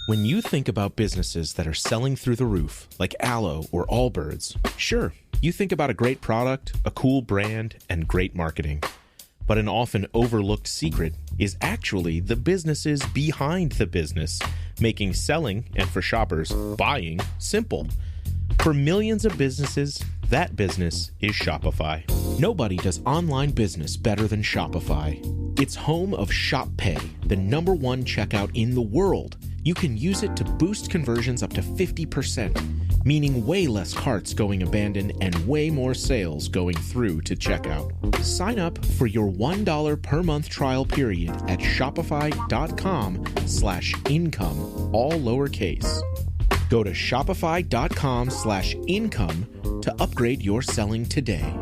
When you think about businesses that are selling through the roof, like Aloe or Allbirds, sure, you think about a great product, a cool brand, and great marketing. But an often overlooked secret is actually the businesses behind the business, making selling, and for shoppers, buying, simple. For millions of businesses, that business is Shopify. Nobody does online business better than Shopify. It's home of Shop Pay, the #1 checkout in the world. You can use it to boost conversions up to 50%, meaning way less carts going abandoned and way more sales going through to checkout. Sign up for your $1 per month trial period at shopify.com/income, all lowercase. Go to shopify.com/income to upgrade your selling today.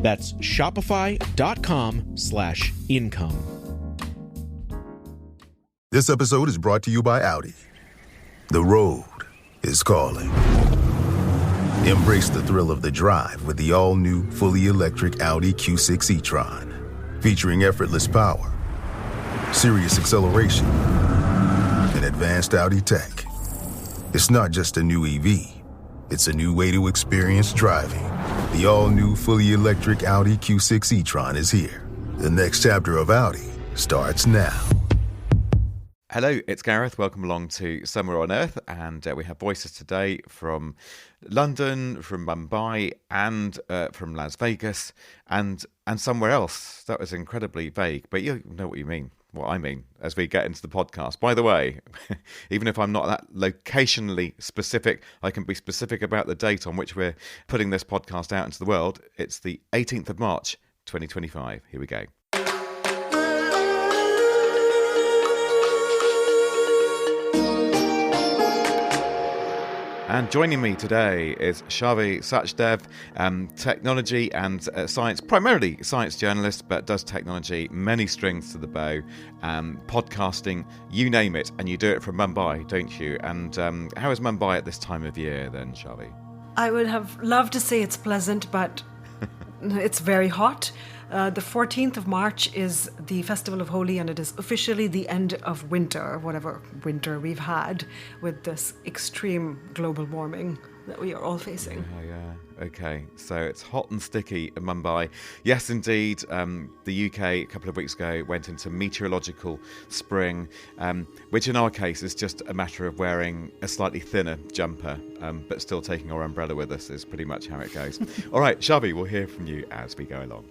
That's shopify.com/income. This episode is brought to you by Audi. The road is calling. Embrace the thrill of the drive with the all-new, fully electric Audi Q6 e-tron. Featuring effortless power, serious acceleration, and advanced Audi tech. It's not just a new EV. It's a new way to experience driving. The all-new, fully electric Audi Q6 e-tron is here. The next chapter of Audi starts now. Hello, it's Gareth. Welcome along to Somewhere on Earth, and we have voices today from London, from Mumbai, and from Las Vegas, and somewhere else. That was incredibly vague, but you know what I mean, as we get into the podcast. By the way, even if I'm not that locationally specific, I can be specific about the date on which we're putting this podcast out into the world. It's the 18th of March, 2025. Here we go. And joining me today is Shavi Sachdev, technology and science, primarily science journalist, but does technology, many strings to the bow, podcasting, you name it, and you do it from Mumbai, don't you? And how is Mumbai at this time of year then, Shavi? I would have loved to say it's pleasant, but it's very hot. The 14th of March is the Festival of Holi, and it is officially the end of winter, whatever winter we've had with this extreme global warming that we are all facing. Yeah. Okay, so it's hot and sticky in Mumbai. Yes, indeed. The UK a couple of weeks ago went into meteorological spring, which in our case is just a matter of wearing a slightly thinner jumper, but still taking our umbrella with us is pretty much how it goes. All right, Shavi, we'll hear from you as we go along.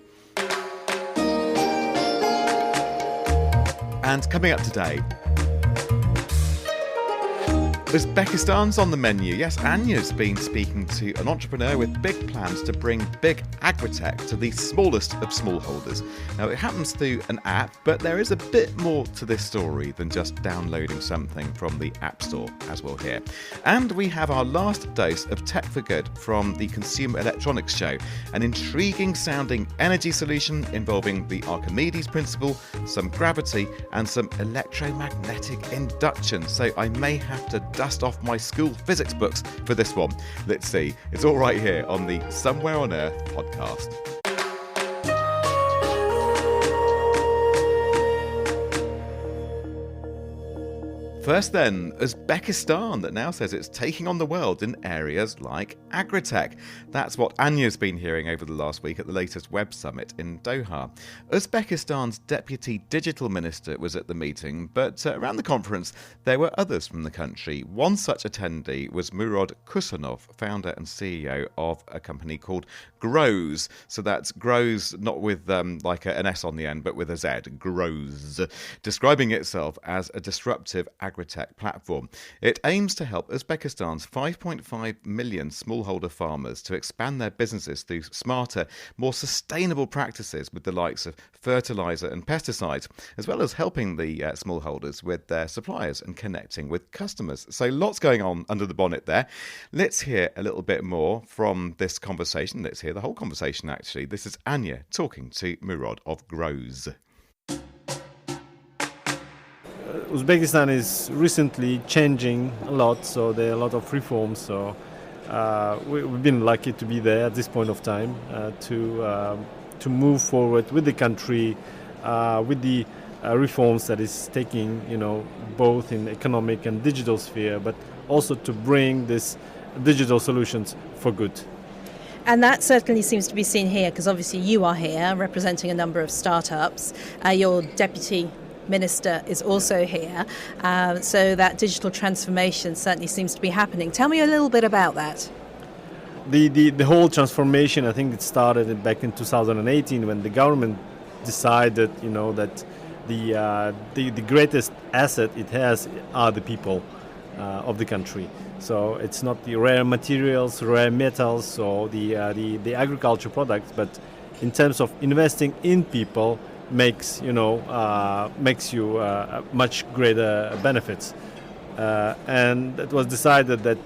And coming up today, Uzbekistan's on the menu. Yes, Ania's been speaking to an entrepreneur with big plans to bring big Agritech to the smallest of smallholders. Now, it happens through an app, but there is a bit more to this story than just downloading something from the App Store, as we'll hear. And we have our last dose of Tech for Good from the Consumer Electronics Show, an intriguing sounding energy solution involving the Archimedes principle, some gravity, and some electromagnetic induction. So I may have to dust off my school physics books for this one. Let's see. It's all right here on the Somewhere on Earth podcast. First then, Uzbekistan that now says it's taking on the world in areas like Agritech. That's what Ania's been hearing over the last week at the latest Web Summit in Doha. Uzbekistan's Deputy Digital Minister was at the meeting, but around the conference there were others from the country. One such attendee was Murod Khusanov, founder and CEO of a company called Growz. So that's Growz, not with like an S on the end, but with a Z, Growz, describing itself as a disruptive Agritech platform. It aims to help Uzbekistan's 5.5 million smallholder farmers to expand their businesses through smarter, more sustainable practices with the likes of fertilizer and pesticides, as well as helping the smallholders with their suppliers and connecting with customers. So lots going on under the bonnet there. Let's hear a little bit more from this conversation. Let's hear the whole conversation, actually. This is Ania talking to Murod of Growz. Uzbekistan is recently changing a lot, so there are a lot of reforms. So we've been lucky to be there at this point of time to move forward with the country, with the reforms that is taking, both in economic and digital sphere, but also to bring this digital solutions for good. And that certainly seems to be seen here, because obviously you are here representing a number of startups. Your deputy minister is also here. So that digital transformation certainly seems to be happening. Tell me a little bit about that. The whole transformation, I think it started back in 2018 when the government decided, that the greatest asset it has are the people of the country. So it's not the rare materials, rare metals, or the agriculture products, but in terms of investing in people makes you much greater benefits. And it was decided that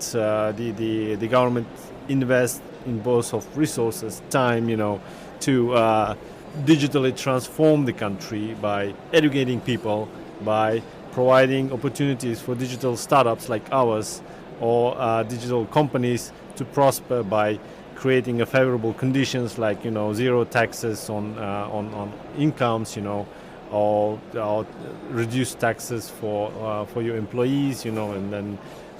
the government invest in both of resources, time, to digitally transform the country by educating people, by providing opportunities for digital startups like ours, or digital companies to prosper by creating a favorable conditions like zero taxes on incomes, or reduced taxes for your employees, and then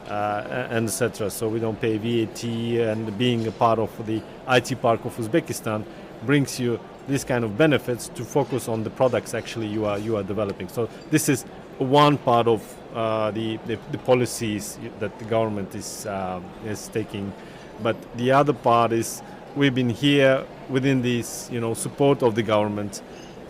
and etc. So we don't pay VAT, and being a part of the IT park of Uzbekistan brings you this kind of benefits to focus on the products actually you are developing. So this is one part of the policies that the government is taking, but the other part is we've been here within this support of the government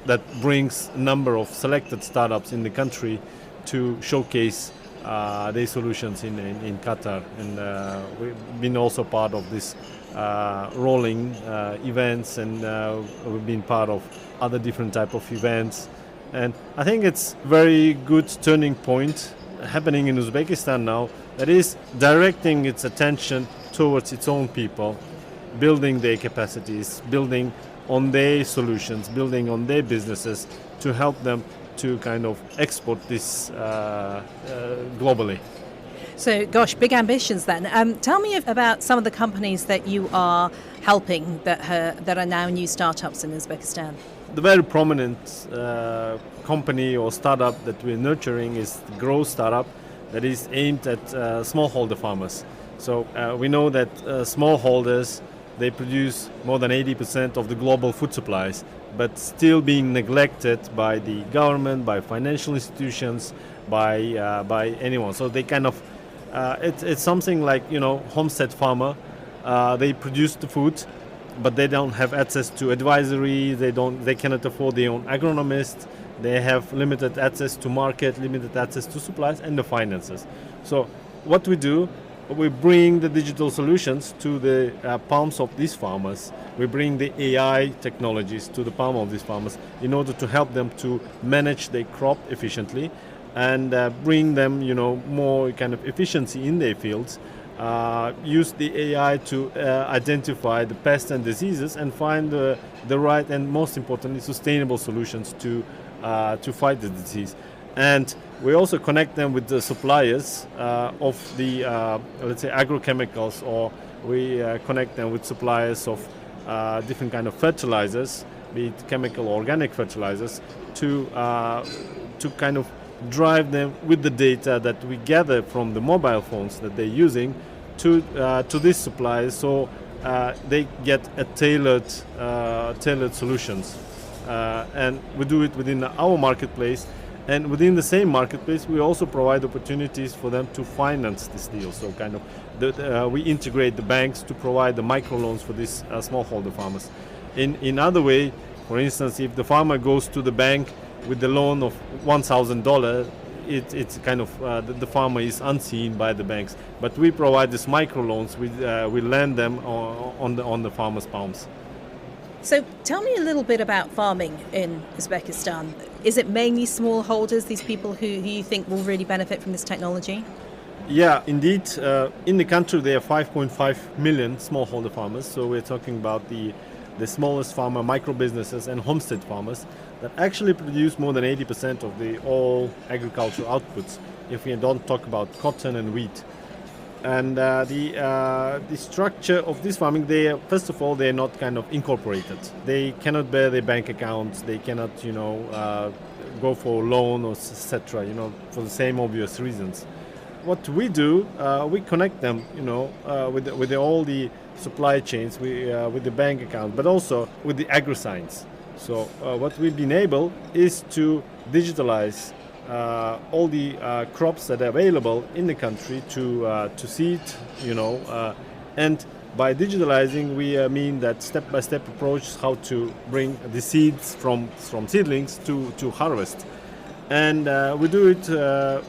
that brings a number of selected startups in the country to showcase their solutions in Qatar, and we've been also part of this rolling events, and we've been part of other different type of events. And I think it's very good turning point happening in Uzbekistan now that is directing its attention towards its own people, building their capacities, building on their solutions, building on their businesses to help them to kind of export this globally. So, gosh, big ambitions then. Tell me about some of the companies that you are helping that are now new startups in Uzbekistan. The very prominent company or startup that we're nurturing is the Growz startup that is aimed at smallholder farmers. So we know that smallholders, they produce more than 80% of the global food supplies, but still being neglected by the government, by financial institutions, by anyone. So they kind of, it's something like, homestead farmer. They produce the food, but they don't have access to advisory. They cannot afford their own agronomist. They have limited access to market, limited access to supplies and the finances. So what we do, we bring the digital solutions to the palms of these farmers. We bring the AI technologies to the palm of these farmers in order to help them to manage their crop efficiently and bring them, more kind of efficiency in their fields. Use the AI to identify the pests and diseases and find the right and most importantly sustainable solutions to fight the disease. And we also connect them with the suppliers of the let's say agrochemicals, or we connect them with suppliers of different kind of fertilizers, be it chemical or organic fertilizers, to kind of drive them with the data that we gather from the mobile phones that they're using to these suppliers, so they get a tailored solutions. And we do it within our marketplace, and within the same marketplace we also provide opportunities for them to finance this deal. So kind of we integrate the banks to provide the microloans for these smallholder farmers. In other way, for instance, if the farmer goes to the bank with the loan of $1,000, it's kind of the farmer is unseen by the banks. But we provide these microloans. We lend them on the farmers' palms. So tell me a little bit about farming in Uzbekistan. Is it mainly smallholders, these people who you think will really benefit from this technology? Yeah, indeed. In the country there are 5.5 million smallholder farmers. So we're talking about the smallest farmer, micro businesses and homestead farmers that actually produce more than 80% of the all agricultural outputs, if we don't talk about cotton and wheat. And the structure of this farming, first of all, they're not kind of incorporated. They cannot bear their bank accounts. They cannot, go for a loan or etc. For the same obvious reasons. What we do, we connect them, with all the supply chains, with the bank account, but also with the agri-science. So what we've been able is to digitalize all the crops that are available in the country to seed, and by digitalizing, we mean that step-by-step approach how to bring the seeds from seedlings to harvest. And we do it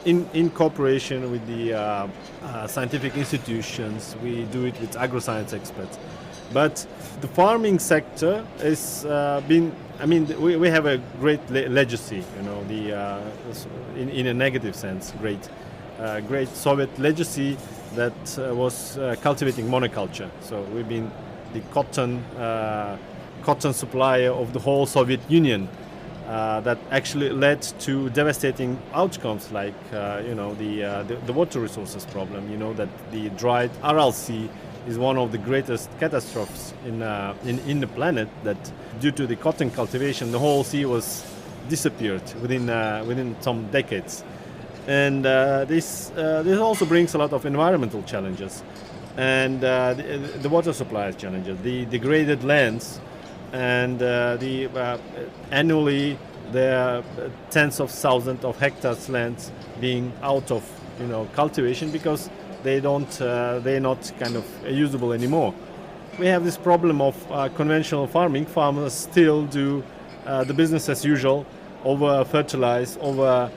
in cooperation with the scientific institutions. We do it with agroscience experts. But the farming sector is we have a great legacy, in a negative sense, great Soviet legacy that was cultivating monoculture. So we've been the cotton supplier of the whole Soviet Union. That actually led to devastating outcomes like the water resources problem. That the dried Aral Sea is one of the greatest catastrophes in the planet. That due to the cotton cultivation, the whole sea was disappeared within some decades. And this also brings a lot of environmental challenges and the water supply challenges, the degraded lands. And annually there are tens of thousands of hectares lands being out of cultivation because they're not kind of usable anymore. We have this problem of conventional farming. Farmers still do the business as usual, over fertilize, over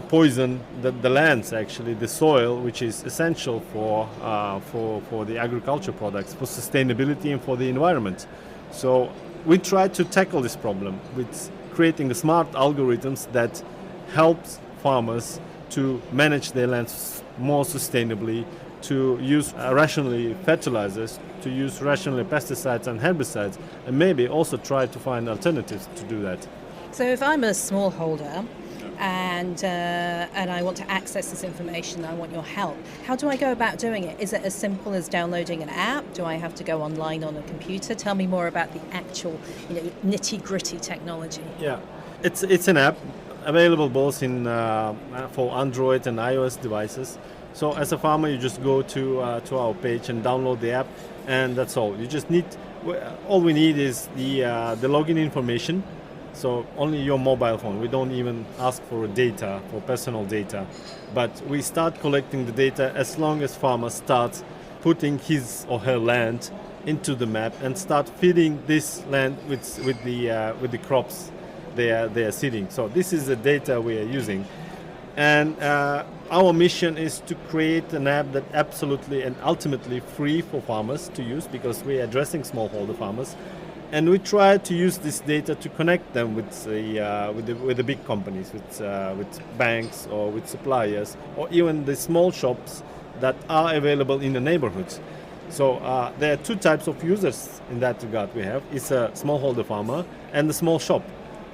poison the lands, actually the soil, which is essential for the agriculture products, for sustainability and for the environment. So we try to tackle this problem with creating the smart algorithms that helps farmers to manage their lands more sustainably, to use rationally fertilizers, to use rationally pesticides and herbicides, and maybe also try to find alternatives to do that. So if I'm a smallholder and I want to access this information, I want your help, how do I go about doing it? Is it as simple as downloading an app? Do I have to go online on a computer? Tell me more about the actual nitty-gritty technology. Yeah, it's an app available both for Android and iOS devices. So as a farmer, you just go to our page and download the app, and that's all. All we need is the login information. So only your mobile phone. We don't even ask for personal data. But we start collecting the data as long as farmer starts putting his or her land into the map and start feeding this land with the crops they are seeding. So this is the data we are using. And our mission is to create an app that absolutely and ultimately free for farmers to use, because we are addressing smallholder farmers. And we try to use this data to connect them with the big companies, with banks or with suppliers, or even the small shops that are available in the neighborhoods. So there are two types of users in that regard. We have is a smallholder farmer and the small shop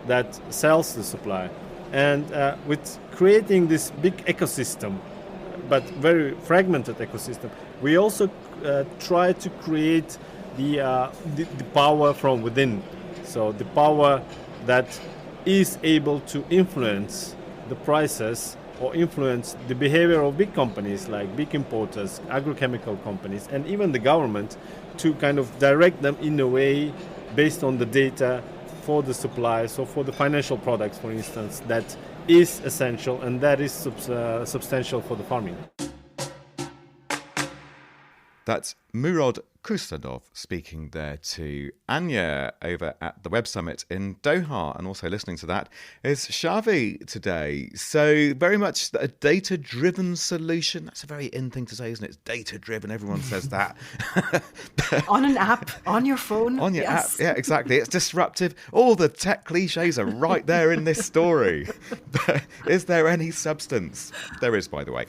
that sells the supply. And with creating this big ecosystem, but very fragmented ecosystem, we also try to create the power from within. So the power that is able to influence the prices or influence the behavior of big companies like big importers, agrochemical companies, and even the government, to kind of direct them in a way based on the data for the supply, so for the financial products, for instance, that is essential and that is substantial for the farming. That's Murod Khusanov speaking there to Ania over at the Web Summit in Doha, and also listening to that is Xavi today. So very much a data-driven solution. That's a very in thing to say, isn't it? It's data-driven. Everyone says that. On an app, on your phone. On your yes. app, yeah, exactly. It's disruptive. All the tech cliches are right there in this story. But is there any substance? There is, by the way.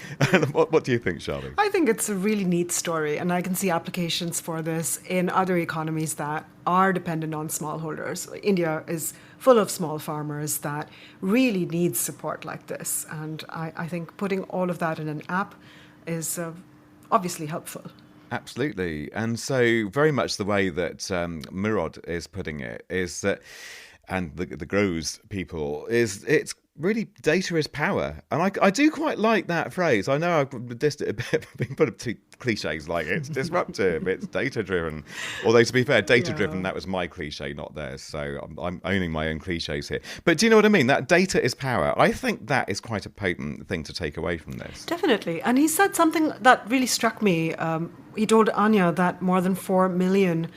What do you think, Xavi? I think it's a really neat story, and I can see applications for this in other economies that are dependent on smallholders. India is full of small farmers that really need support like this, and I think putting all of that in an app is obviously helpful. Absolutely. And so very much the way that Murod is putting it is that and the Growz people is it's really data is power. And I do quite like that phrase. I know I've dissed it a bit, being put up to cliches like it's disruptive, it's data-driven. Although, to be fair, data-driven, that was my cliche, not theirs. So I'm owning my own cliches here. But do you know what I mean? That data is power. I think that is quite a potent thing to take away from this. Definitely. And he said something that really struck me. He told Ania that more than 4 million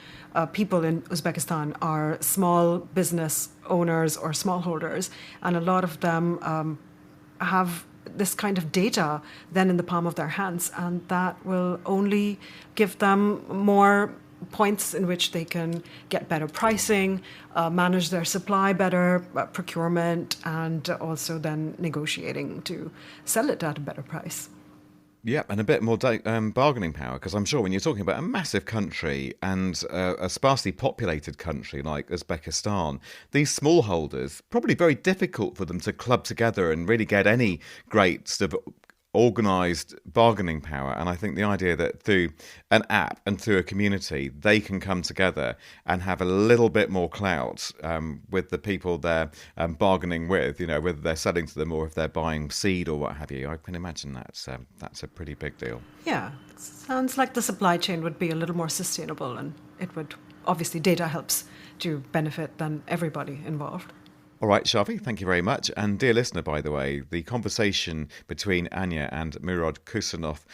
people in Uzbekistan are small business owners or smallholders, and a lot of them have this kind of data then in the palm of their hands, and that will only give them more points in which they can get better pricing, manage their supply better, procurement, and also then negotiating to sell it at a better price. Yeah, and a bit more bargaining power, because I'm sure when you're talking about a massive country and a sparsely populated country like Uzbekistan, these smallholders, probably very difficult for them to club together and really get any great sort of organised bargaining power. And I think the idea that through an app and through a community, they can come together and have a little bit more clout with the people they're bargaining with, you know, whether they're selling to them or if they're buying seed or what have you. I can imagine that's a pretty big deal. Yeah, sounds like the supply chain would be a little more sustainable, and it would, obviously data helps to benefit then everybody involved. All right, Shafi, thank you very much. And dear listener, by the way, the conversation between Ania and Murod Khusanov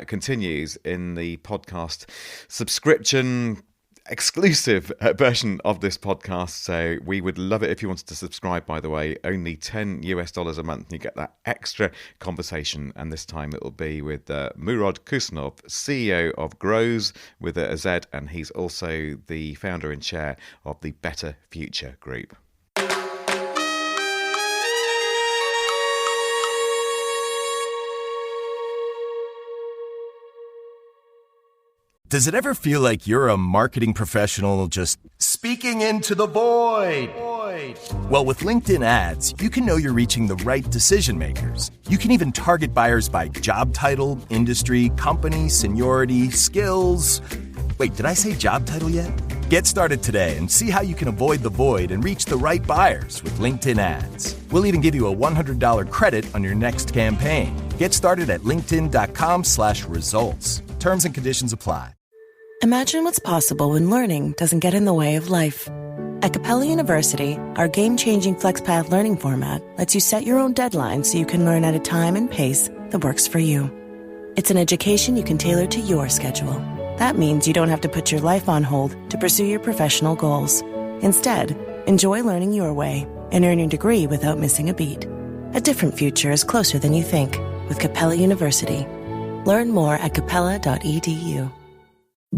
continues in the podcast subscription exclusive version of this podcast. So we would love it if you wanted to subscribe, by the way. Only $10 a month. And you get that extra conversation. And this time it will be with Murod Khusanov, CEO of Growz with a Z. And he's also the founder and chair of the Better Future Group. Does it ever feel like you're a marketing professional just speaking into the void? Well, with LinkedIn ads, you can know you're reaching the right decision makers. You can even target buyers by job title, industry, company, seniority, skills. Wait, did I say job title yet? Get started today and see how you can avoid the void and reach the right buyers with LinkedIn ads. We'll even give you a $100 credit on your next campaign. Get started at linkedin.com/results. Terms and conditions apply. Imagine what's possible when learning doesn't get in the way of life. At Capella University, our game-changing FlexPath learning format lets you set your own deadlines so you can learn at a time and pace that works for you. It's an education you can tailor to your schedule. That means you don't have to put your life on hold to pursue your professional goals. Instead, enjoy learning your way and earn your degree without missing a beat. A different future is closer than you think with Capella University. Learn more at capella.edu.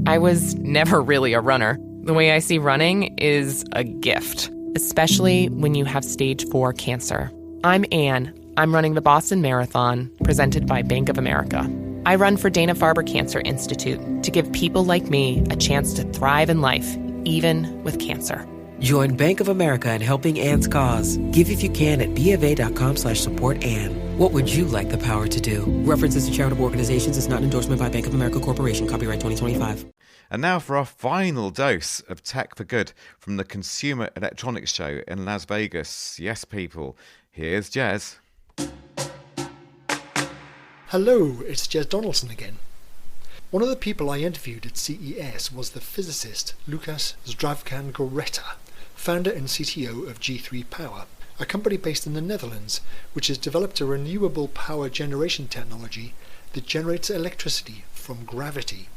I was never really a runner. The way I see running is a gift, especially when you have stage 4 cancer. I'm Anne. I'm running the Boston Marathon, presented by Bank of America. I run for Dana-Farber Cancer Institute to give people like me a chance to thrive in life, even with cancer. Join Bank of America in helping Anne's cause. Give if you can at BofA.com/supportAnne. What would you like the power to do? References to charitable organizations is not an endorsement by Bank of America Corporation. Copyright 2025. And now for our final dose of Tech for Good from the Consumer Electronics Show in Las Vegas. Yes, people, here's Jez. Hello, it's Jez Donaldson again. One of the people I interviewed at CES was the physicist Lucas Zdravkan-Goreta, founder and CTO of G3 Power, a company based in the Netherlands which has developed a renewable power generation technology that generates electricity from gravity.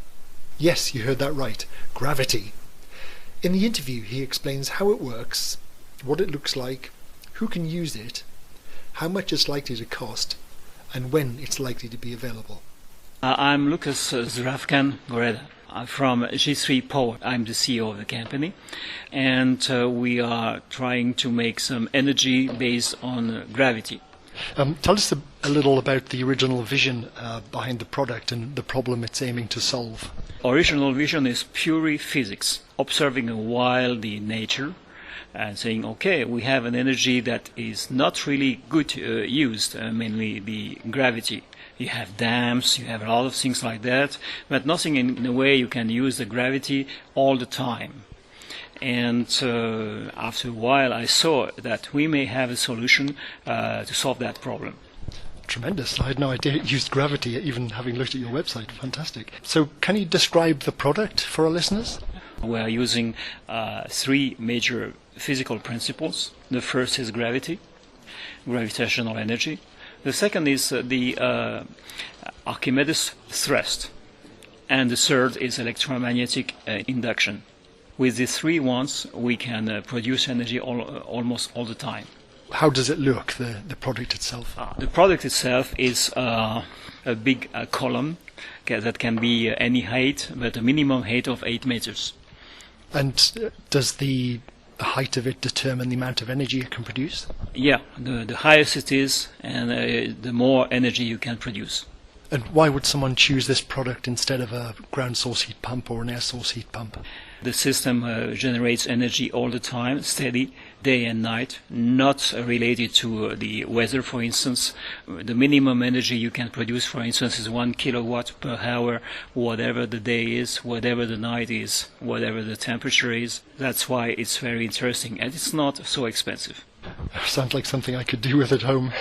Yes, you heard that right, gravity. In the interview he explains how it works, what it looks like, who can use it, how much it's likely to cost, and when it's likely to be available. I'm Lucas Zdravkan-Goreta. I'm from G3 Power. I'm the CEO of the company, and we are trying to make some energy based on gravity. Tell us a little about the original vision behind the product and the problem it's aiming to solve. Original vision is purely physics, observing a wild nature and saying, okay, we have an energy that is not really good used, mainly the gravity. You have dams, you have a lot of things like that, but nothing in a way you can use the gravity all the time. And after a while, I saw that we may have a solution to solve that problem. Tremendous. I had no idea it used gravity, even having looked at your website. Fantastic. So can you describe the product for our listeners? We are using 3 major physical principles. The first is gravity, gravitational energy. The second is the Archimedes thrust. And the third is electromagnetic induction. With these 3 ones, we can produce energy almost all the time. How does it look, the product itself? The product itself is a big column that can be any height, but a minimum height of 8 meters. And does the height of it determine the amount of energy it can produce? Yeah, the highest it is, and the more energy you can produce. And why would someone choose this product instead of a ground source heat pump or an air source heat pump? The system generates energy all the time, steady, day and night, not related to the weather, for instance. The minimum energy you can produce, for instance, is 1 kilowatt per hour, whatever the day is, whatever the night is, whatever the temperature is. That's why it's very interesting, and it's not so expensive. Sounds like something I could do with at home.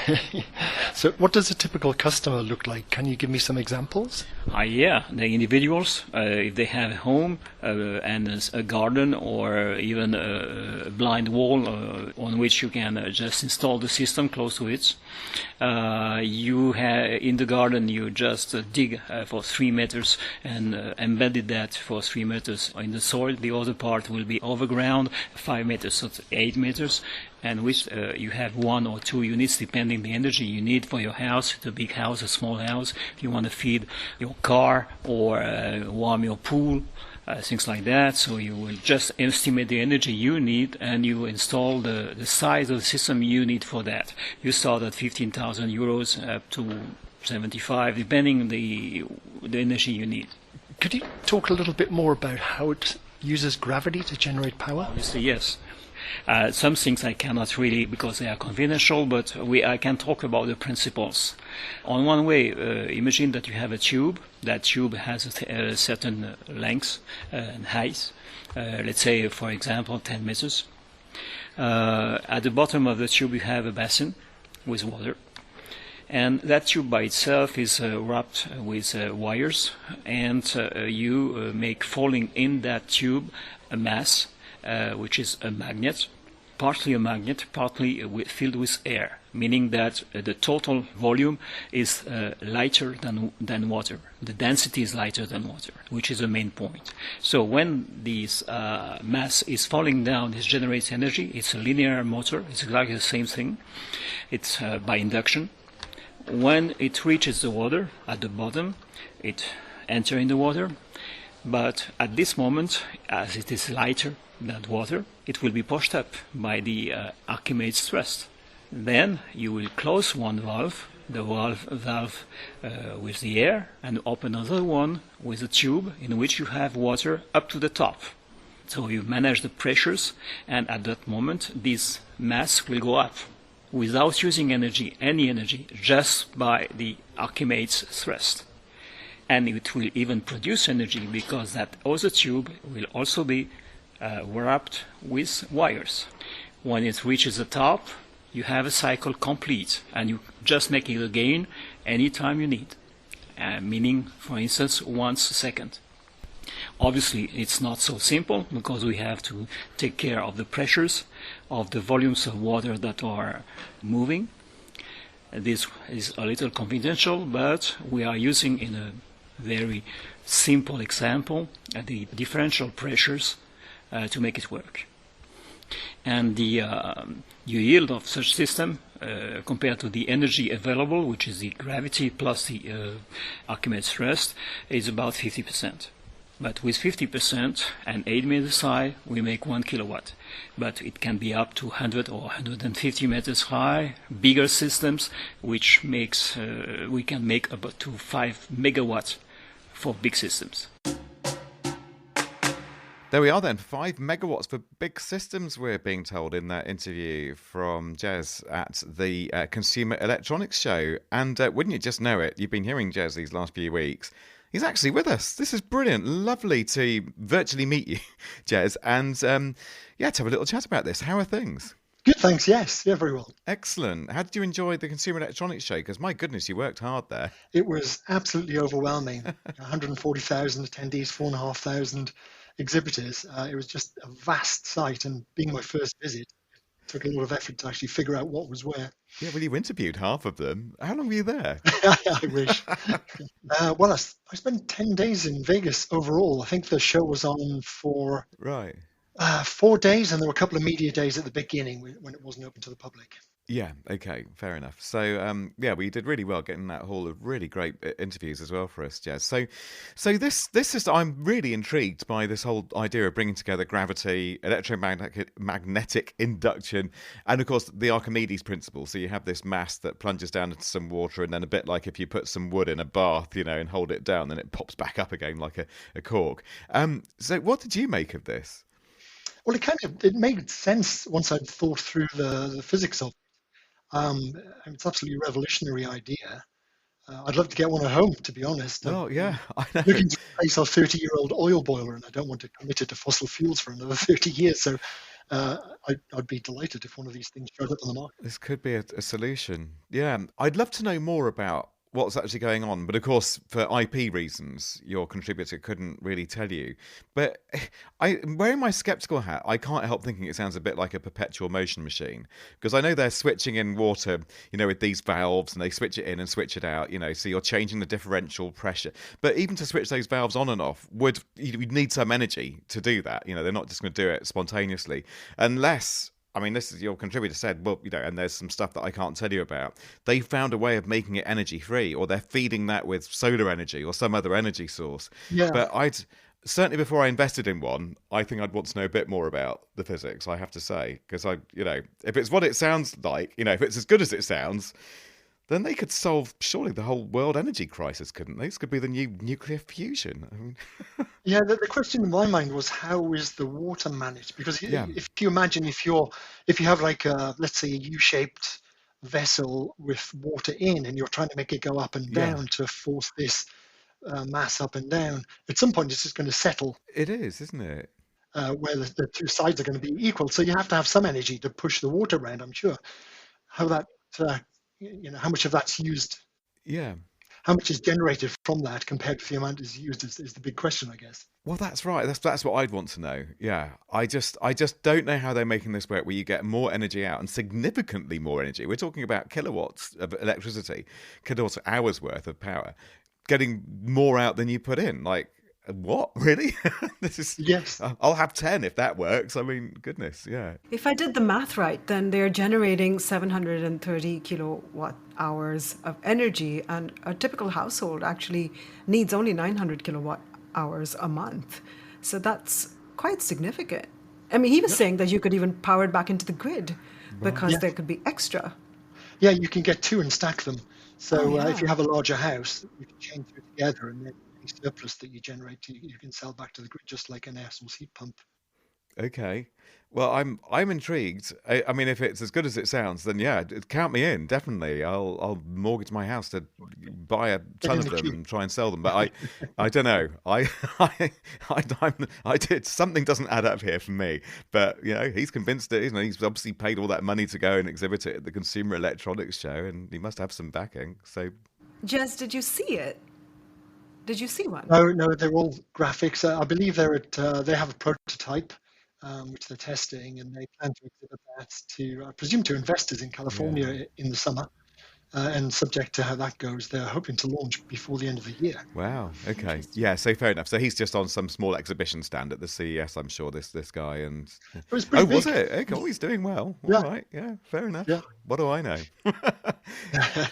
So what does a typical customer look like? Can you give me some examples? Yeah, the individuals, if they have a home and a garden or even a blind wall on which you can just install the system close to it. In the garden you just dig for 3 meters and embedded that for 3 meters in the soil. The other part will be overground, 5 meters, so 8 meters. And which you have 1 or 2 units depending the energy you need for your house. It's a big house, a small house. If you want to feed your car or warm your pool, things like that. So you will just estimate the energy you need and you install the size of the system you need for that. You start at 15,000 euros up to 75, depending on the energy you need. Could you talk a little bit more about how it uses gravity to generate power? Obviously, yes. Some things I cannot really, because they are confidential, but I can talk about the principles. On one way, imagine that you have a tube. That tube has a certain length and height. Let's say, for example, 10 meters. At the bottom of the tube, you have a basin with water. And that tube by itself is wrapped with wires, and you make falling in that tube a mass, which is a magnet, partly filled with air, meaning that the total volume is lighter than water. The density is lighter than water, which is the main point. So when this mass is falling down, it generates energy. It's a linear motor. It's exactly the same thing. It's by induction. When it reaches the water at the bottom, it enters in the water. But at this moment, as it is lighter than water, it will be pushed up by the Archimedes thrust. Then you will close one valve, the valve with the air, and open another one with a tube in which you have water up to the top. So you manage the pressures, and at that moment, this mass will go up without using any energy, just by the Archimedes thrust. And it will even produce energy because that other tube will also be wrapped with wires. When it reaches the top, you have a cycle complete, and you just make it again anytime you need, meaning, for instance, once a second. Obviously, it's not so simple because we have to take care of the pressures, of the volumes of water that are moving. This is a little confidential, but we are using in a very simple example the differential pressures to make it work. And the yield of such system compared to the energy available, which is the gravity plus the Archimedes thrust, is about 50%. But with 50% and 8 meters high, we make 1 kilowatt. But it can be up to 100 or 150 meters high, bigger systems, which makes we can make up to 5 megawatts for big systems. There we are then, 5 megawatts for big systems, we're being told in that interview from Jez at the Consumer Electronics Show. And wouldn't you just know it, you've been hearing Jez these last few weeks. He's actually with us. This is brilliant. Lovely to virtually meet you, Jez, and to have a little chat about this. How are things? Good, thanks. Yes, yeah, very well. Excellent. How did you enjoy the Consumer Electronics Show? Because my goodness, you worked hard there. It was absolutely overwhelming. 140,000 attendees, 4,500 exhibitors. It was just a vast site, and being my first visit, it took a lot of effort to actually figure out what was where. Yeah, well, you interviewed half of them. How long were you there? I wish. Well, I spent 10 days in Vegas overall. I think the show was on for Right. 4 days, and there were a couple of media days at the beginning when it wasn't open to the public. Yeah, okay, fair enough. So, we did really well getting that hall of really great interviews as well for us, Jez. So this is, I'm really intrigued by this whole idea of bringing together gravity, electromagnetic induction, and of course the Archimedes principle. So you have this mass that plunges down into some water, and then a bit like if you put some wood in a bath, and hold it down, then it pops back up again like a cork. So what did you make of this? Well, it made sense once I'd thought through the physics of it. It's absolutely a revolutionary idea. I'd love to get one at home, to be honest. Oh, yeah, I know. Looking to replace our 30-year-old oil boiler, and I don't want to commit it to fossil fuels for another 30 years. So I'd be delighted if one of these things showed up on the market. This could be a solution. Yeah, I'd love to know more about what's actually going on. But of course, for IP reasons, your contributor couldn't really tell you. But wearing my skeptical hat, I can't help thinking it sounds a bit like a perpetual motion machine. Because I know they're switching in water, with these valves, and they switch it in and switch it out, so you're changing the differential pressure. But even to switch those valves on and off, you'd need some energy to do that. They're not just going to do it spontaneously. Unless... this is your contributor said, well, and there's some stuff that I can't tell you about. They found a way of making it energy free, or they're feeding that with solar energy or some other energy source. Yeah. But certainly before I invested in one, I think I'd want to know a bit more about the physics, I have to say, because if it's what it sounds like, if it's as good as it sounds, then they could solve surely the whole world energy crisis, couldn't they? This could be the new nuclear fusion. Yeah, the question in my mind was, how is the water managed? Because if you imagine if you have like let's say a U-shaped vessel with water in, and you're trying to make it go up and down to force this mass up and down, at some point it's just going to settle. It is, isn't it? Where the two sides are going to be equal. So you have to have some energy to push the water around, I'm sure. How that how much of that's used? Yeah. How much is generated from that compared to the amount is used is the big question, I guess. Well, that's right. That's what I'd want to know. Yeah, I just don't know how they're making this work where you get more energy out and significantly more energy. We're talking about kilowatts of electricity, kilowatt hours worth of power, getting more out than you put in. Like, what? Really? Yes. I'll have 10 if that works. Goodness, yeah. If I did the math right, then they're generating 730 kilowatt hours of energy, and a typical household actually needs only 900 kilowatt hours a month. So that's quite significant. He was saying that you could even power it back into the grid because there could be extra. Yeah, you can get two and stack them. So if you have a larger house, you can chain two together, and then surplus that you generate, you can sell back to the grid, just like an air source heat pump. Okay. Well, I'm intrigued. If it's as good as it sounds, then count me in. Definitely, I'll mortgage my house to buy a ton of them and try and sell them. But I don't know. I did something doesn't add up here for me. But he's convinced it. He's obviously paid all that money to go and exhibit it at the Consumer Electronics Show, and he must have some backing. So, Jez, did you see it? Did you see one? No, they're all graphics. I believe they have a prototype, which they're testing, and they plan to exhibit that to, I presume, to investors in California in the summer. And subject to how that goes, they're hoping to launch before the end of the year. Wow. Okay. Yeah. So fair enough. So he's just on some small exhibition stand at the CES, I'm sure. This guy and it was pretty big. Was it? Okay. Oh, he's doing well. All right. Yeah. Fair enough. Yeah. What do I know?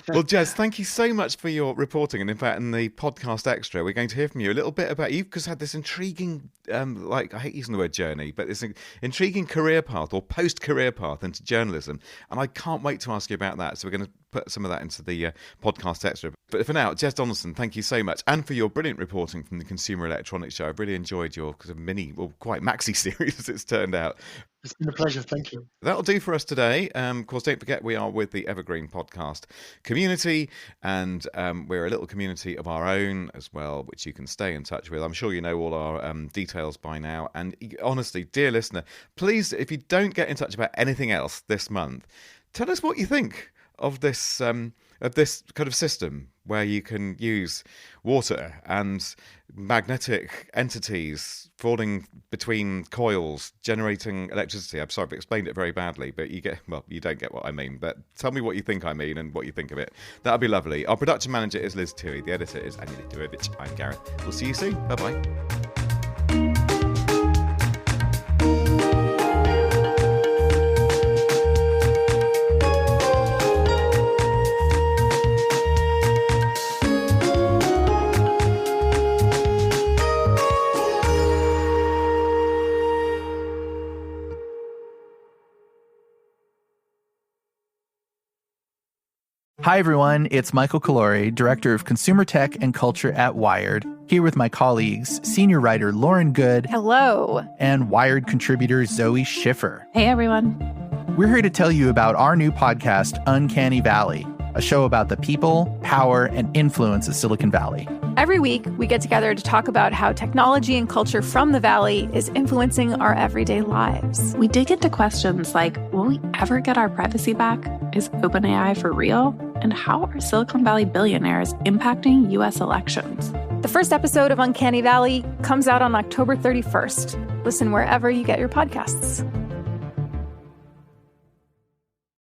Well, Jez, thank you so much for your reporting. And in fact, in the podcast extra, we're going to hear from you a little bit about you because had this intriguing, I hate using the word journey, but this intriguing career path or post-career path into journalism. And I can't wait to ask you about that. So we're going to put some of that into the podcast extra. But for now, Jez Donaldson, thank you so much. And for your brilliant reporting from the Consumer Electronics Show. I've really enjoyed your kind of mini, well, quite maxi series as it's turned out. It's been a pleasure. Thank you. That'll do for us today. Of course, don't forget we are with the Evergreen Podcast community, and we're a little community of our own as well, which you can stay in touch with. I'm sure you know all our details by now. And honestly, dear listener, please, if you don't get in touch about anything else this month, tell us what you think of this kind of system where you can use water and magnetic entities falling between coils, generating electricity. I'm sorry, I've explained it very badly, but you don't get what I mean. But tell me what you think I mean and what you think of it. That'd be lovely. Our production manager is Liz Tui. The editor is Ania Durovich. I'm Gareth. We'll see you soon. Bye-bye. Hi, everyone. It's Michael Calore, Director of Consumer Tech and Culture at Wired, here with my colleagues, senior writer Lauren Good. Hello. And Wired contributor Zoe Schiffer. Hey, everyone. We're here to tell you about our new podcast, Uncanny Valley, a show about the people, power, and influence of Silicon Valley. Every week, we get together to talk about how technology and culture from the Valley is influencing our everyday lives. We dig into questions like, will we ever get our privacy back? Is OpenAI for real? And how are Silicon Valley billionaires impacting U.S. elections? The first episode of Uncanny Valley comes out on October 31st. Listen wherever you get your podcasts.